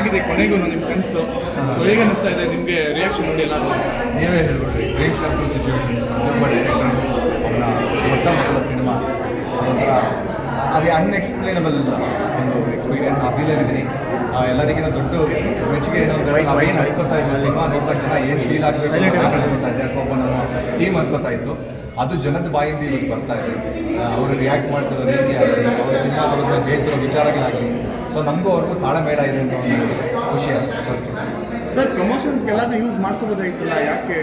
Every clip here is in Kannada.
ಆಗಿದೆ ಕೊನೆಗೂ ನಿಮ್ಮ ಕನಸು. ಸೊ ಹೇಗೆ ಅನಿಸ್ತಾ ಇದೆ ನಿಮಗೆ ರಿಯಾಕ್ಷನ್ ನೋಡಿ ಎಲ್ಲರೂ? ನೀವೇ ಹೇಳ್ಬಿಟ್ರಿ, ಗ್ರೇಟ್ ಕಂಟ್ರೋಲ್ ಸಿಚುವೇಶನ್. ಪ್ರತಿಯೊಬ್ಬ ಡೈರೆಕ್ಟರ್ ಅವನ ಮೊದಲ ಸಿನಿಮಾ ಅದೊಂಥರ ಅದೇ ಅನ್ಎಕ್ಸ್ಪ್ಲೇನಬಲ್ ಒಂದು ಎಕ್ಸ್ಪೀರಿಯನ್ಸ್. ಆ ಫೀಲಲ್ಲಿದ್ದೀನಿ. ಎಲ್ಲದಕ್ಕಿಂತ ದೊಡ್ಡ ಮೆಚ್ಚುಗೆ ಏನು ಅಂದರೆ ನಾವೇನು ಅನ್ಕೋತಾ ಇದ್ವಿ ಸಿನಿಮಾ ನೋಡಿದ ತಕ್ಷಣ ಏನು ಫೀಲ್ ಆಗಬೇಕು ಅನ್ಕೋತಾ ಇದ್ದೆ, ಅಥವಾ ಒಬ್ಬ ನಮ್ಮ ಟೀಮ್ ಅನ್ಕೋತಾ ಇತ್ತು, ಅದು ಜನದ ಬಾಯಿಂದ ಇವತ್ತು ಬರ್ತಾ ಇದೆ. ಅವರು ರಿಯಾಕ್ಟ್ ಮಾಡ್ತಿರೋ ರೀತಿ ಆಗಲಿ, ಅವರು ಸಿನಿಮಾ ಬರೋದ್ರಲ್ಲಿ ಹೇಳ್ತಿರೋ ವಿಚಾರಗಳಾಗಲಿ, ಸೊ ನಮಗೂ ಅವ್ರಿಗೂ ತಾಳಮೇಳ ಇದೆ ಅಂತ ಒಂದು ಖುಷಿ ಅಷ್ಟೇ. ಫಸ್ಟ್ ಸರ್, ಪ್ರಮೋಷನ್ಸ್ಗೆಲ್ಲ ಯೂಸ್ ಮಾಡ್ಕೋಬೋದಾಗಿತ್ತಲ್ಲ, ಯಾಕೆ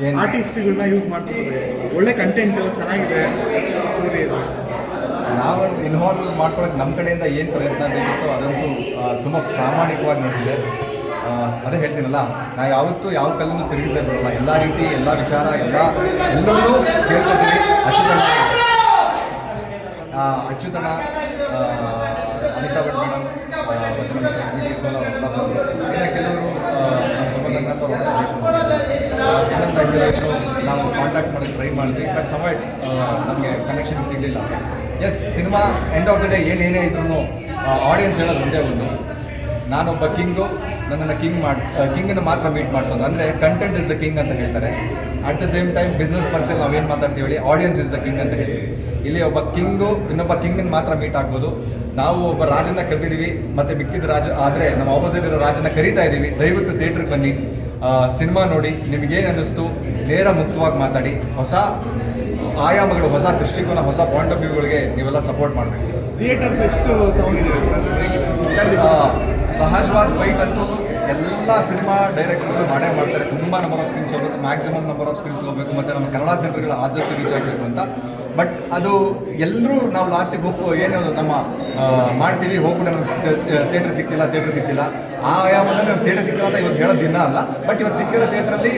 ಏನು ಆರ್ಟಿಸ್ಟ್ಗಳನ್ನ ಯೂಸ್ ಮಾಡ್ಕೋಬೋದಾಗಿತ್ತು? ಒಳ್ಳೆ ಕಂಟೆಂಟ್ ಚೆನ್ನಾಗಿದೆ, ಸ್ಟೋರಿ ಇದೆ. ನಾವು ಇನ್ವಾಲ್ವ್ ಮಾಡ್ಕೊಳಕ್ಕೆ ನಮ್ಮ ಕಡೆಯಿಂದ ಏನು ಪ್ರಯತ್ನ ಬೇಕಿತ್ತು ಅದಂತೂ ತುಂಬ ಪ್ರಾಮಾಣಿಕವಾಗಿ ನಡೆದಿದೆ. ಅದೇ ಹೇಳ್ತೀನಲ್ಲ, ನಾವು ಯಾವತ್ತೂ ಯಾವ ಕಲ್ಲನ್ನು ತಿರುಗಿಸದೆ ಬಿಡೋಲ್ಲ. ಎಲ್ಲ ರೀತಿ, ಎಲ್ಲ ವಿಚಾರ, ಎಲ್ಲವನ್ನೂ ಕೇಳ್ಕೊತೀವಿ. ಅಚ್ಯುತನ ಅನಿತಾ ಭಟ್ ಮೇಡಮ್ ಮತ್ತು ನಮ್ಮ ಎಸ್ ಬಿ ಟಿ ಸೋಲ ಅವರೆಲ್ಲ ಬಂದರು. ಇನ್ನು ಕೆಲವರು ನಮ್ಮ ಸುಮಂತ್ ಅವ್ರ ಆರ್ಗನೈಸೇಷನ್ ಇನ್ನೊಂದು ನಾವು ಕಾಂಟ್ಯಾಕ್ಟ್ ಮಾಡೋಕ್ಕೆ ಟ್ರೈ ಮಾಡಿದ್ವಿ. ಬಟ್ ಸಮ್ವೈಟ್ ನಮಗೆ ಕನೆಕ್ಷನ್ ಸಿಗಲಿಲ್ಲ. Yes, cinema end of the day ಏನೇ ಇದ್ರೂ ಆಡಿಯನ್ಸ್ ಹೇಳೋದು ಒಂದೇ ಒಂದು, ನಾನೊಬ್ಬ ಕಿಂಗು, ನನ್ನನ್ನು ಕಿಂಗನ್ನು ಮಾತ್ರ ಮೀಟ್ ಮಾಡಿಸೋದು. ಅಂದರೆ ಕಂಟೆಂಟ್ ಇಸ್ ದ ಕಿಂಗ್ ಅಂತ ಹೇಳ್ತಾರೆ. At the same time business person ನಾವೇನು ಮಾತಾಡ್ತೀವಿ ಹೇಳಿ, ಆಡಿಯನ್ಸ್ ಇಸ್ ದ ಕಿಂಗ್ ಅಂತ ಹೇಳ್ತೀವಿ. ಇಲ್ಲಿ ಒಬ್ಬ ಕಿಂಗು ಇನ್ನೊಬ್ಬ ಕಿಂಗನ್ನು ಮಾತ್ರ ಮೀಟ್ ಆಗ್ಬೋದು. ನಾವು ಒಬ್ಬ ರಾಜನ ಕರೆದಿದ್ದೀವಿ, ಮತ್ತು ಮಿಕ್ಕಿದ ರಾಜ ಆದರೆ ನಮ್ಮ ಆಪೋಸಿಟ್ ಇರೋ ರಾಜನ ಕರೀತಾ ಇದ್ದೀವಿ. ದಯವಿಟ್ಟು ಥಿಯೇಟ್ರಿಗೆ ಬನ್ನಿ, ಸಿನಿಮಾ ನೋಡಿ, ನಿಮಗೇನು ಅನ್ನಿಸ್ತು ನೇರ ಮುಕ್ತವಾಗಿ ಮಾತಾಡಿ. ಹೊಸ ಆಯಾಮಗಳು, ಹೊಸ ದೃಷ್ಟಿಕೋನ, ಹೊಸ ಪಾಯಿಂಟ್ ಆಫ್ ವ್ಯೂಗಳಿಗೆ ನೀವೆಲ್ಲ ಸಪೋರ್ಟ್ ಮಾಡಬೇಕು. ಥಿಯೇಟರ್ಸ್ ಎಷ್ಟು ತೊಗೊಂಡಿದ್ದೀರಿ ಸರ್? ಸಹಜವಾದ ಫೈಟ್ ಅಂತೂ ಎಲ್ಲ ಸಿನಿಮಾ ಡೈರೆಕ್ಟರ್ಗಳು ಮಾಡೇ ಮಾಡ್ತಾರೆ. ತುಂಬ ನಂಬರ್ ಆಫ್ ಸ್ಕ್ರೀನ್ಸ್ ಹೋಗಬೇಕು, ಮ್ಯಾಕ್ಸಿಮಮ್ ನಂಬರ್ ಆಫ್ ಸ್ಕ್ರೀನ್ಸ್ ಹೋಗಬೇಕು, ಮತ್ತು ನಮ್ಮ ಕನ್ನಡ ಸೆಂಟರ್ಗಳು ಆದಷ್ಟು ರೀಚ್ ಆಗಬೇಕು ಅಂತ. ಬಟ್ ಅದು ಎಲ್ಲರೂ ನಾವು ಲಾಸ್ಟಿಗೆ ಏನು ನಮ್ಮ ಮಾಡ್ತೀವಿ, ಹೋಗ್ಬಿಟ್ಟು ನಮ್ಗೆ ಥಿಯೇಟ್ರ್ ಸಿಗ್ತಿಲ್ಲ, ಆ ಆಯಾಮದಲ್ಲಿ ನಮ್ಗೆ ಥಿಯೇಟ್ರ್ ಸಿಗ್ತಿಲ್ಲ ಅಂತ ಇವತ್ತು ಹೇಳೋದು ದಿನ ಅಲ್ಲ. ಬಟ್ ಇವತ್ತು ಸಿಕ್ಕಿರೋ ಥಿಯೇಟ್ರಲ್ಲಿ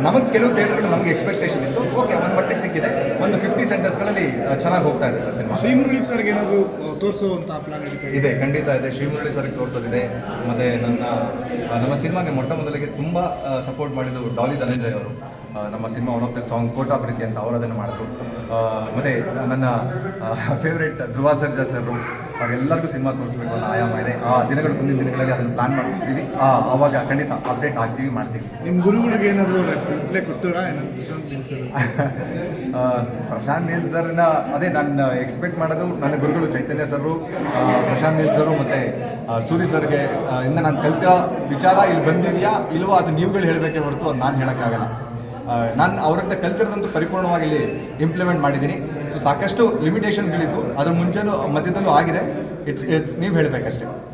ನಮಗೆ ಕೆಲವು ಥಿಯೇಟ್ರ್ಗಳು ನಮಗೆ ಎಕ್ಸ್ಪೆಕ್ಟೇಷನ್ ಇತ್ತು. ಓಕೆ, ಒಂದು ಮಟ್ಟಿಗೆ ಸಿಕ್ಕಿದೆ. ಒಂದು 50 ಸೆಂಟರ್ಸ್ಗಳಲ್ಲಿ ಚೆನ್ನಾಗಿ ಹೋಗ್ತಾ ಇದೆ ಸರ್ ಸಿನಿಮಾ. ಶ್ರೀಮುರಳಿ ಸರ್ಗೆ ಏನಾದರೂ ತೋರಿಸುವಂಥ ಪ್ಲಾನ್ ಇದೆ, ಖಂಡಿತ ಇದೆ. ಶ್ರೀಮುರಳಿ ಸರ್ಗೆ ತೋರಿಸೋದಿದೆ. ಮತ್ತು ನಮ್ಮ ಸಿನಿಮಾಗೆ ಮೊಟ್ಟ ಮೊದಲಿಗೆ ತುಂಬ ಸಪೋರ್ಟ್ ಮಾಡಿದ್ದು ಡಾಲಿ ಧನಂಜಯ್ ಅವರು. ನಮ್ಮ cinema one of the song ಕೋಟಾ ಪ್ರೀತಿ ಅಂತ ಅವರು ಅದನ್ನು ಮಾಡಿದ್ರು. ಮತ್ತು ನನ್ನ ಫೇವ್ರೆಟ್ ಧ್ರುವ ಸರ್ಜಾ ಸರ್, ಅವರೆಲ್ಲರಿಗೂ ಸಿನಿಮಾ ತೋರಿಸ್ಬೇಕು ಅನ್ನೋ ಆಯಾಮ ಇದೆ. ಆ ದಿನಗಳು ಮುಂದಿನ ದಿನಗಳಲ್ಲಿ ಅದನ್ನು ಪ್ಲಾನ್ ಮಾಡ್ತಿದ್ದೀವಿ. ಆವಾಗ ಖಂಡಿತ ಅಪ್ಡೇಟ್ ಮಾಡ್ತೀವಿ. ನಿಮ್ಮ ಗುರುಗಳಿಗೆ ಏನಾದರೂ ರಿಪ್ಲೈ ಕೊಟ್ಟರಾ? ಪ್ರಶಾಂತ್ ನೀಲ್ ಸರ್ನ ಅದೇ ನಾನು ಎಕ್ಸ್ಪೆಕ್ಟ್ ಮಾಡೋದು. ನನ್ನ ಗುರುಗಳು ಚೈತನ್ಯ ಸರು, ಪ್ರಶಾಂತ್ ನೀಲ್ ಸರು ಮತ್ತು ಸೂರಿ ಸರ್ಗೆ ಇಂದ ನಾನು ಕಲ್ತಿರೋ ವಿಚಾರ ಇಲ್ಲಿ ಬಂದಿದೆಯಾ ಇಲ್ವೋ ಅದು ನೀವುಗಳು ಹೇಳಬೇಕೇ ಹೊರತು ಅದು ನಾನು ಹೇಳೋಕ್ಕಾಗಲ್ಲ. ನಾನು ಅವರಿಂದ ಕಲ್ತಿರೋದಂತೂ ಪರಿಪೂರ್ಣವಾಗಿ ಇಲ್ಲಿ ಇಂಪ್ಲಿಮೆಂಟ್ ಮಾಡಿದ್ದೀನಿ. ಸೊ ಸಾಕಷ್ಟು ಲಿಮಿಟೇಷನ್ಸ್ಗಳಿದ್ವು, ಅದ್ರ ಮುಂಚೆನೂ ಮಧ್ಯದಲ್ಲೂ ಆಗಿದೆ. ಇಟ್ಸ್ ನೀವು ಹೇಳಬೇಕಷ್ಟೇ.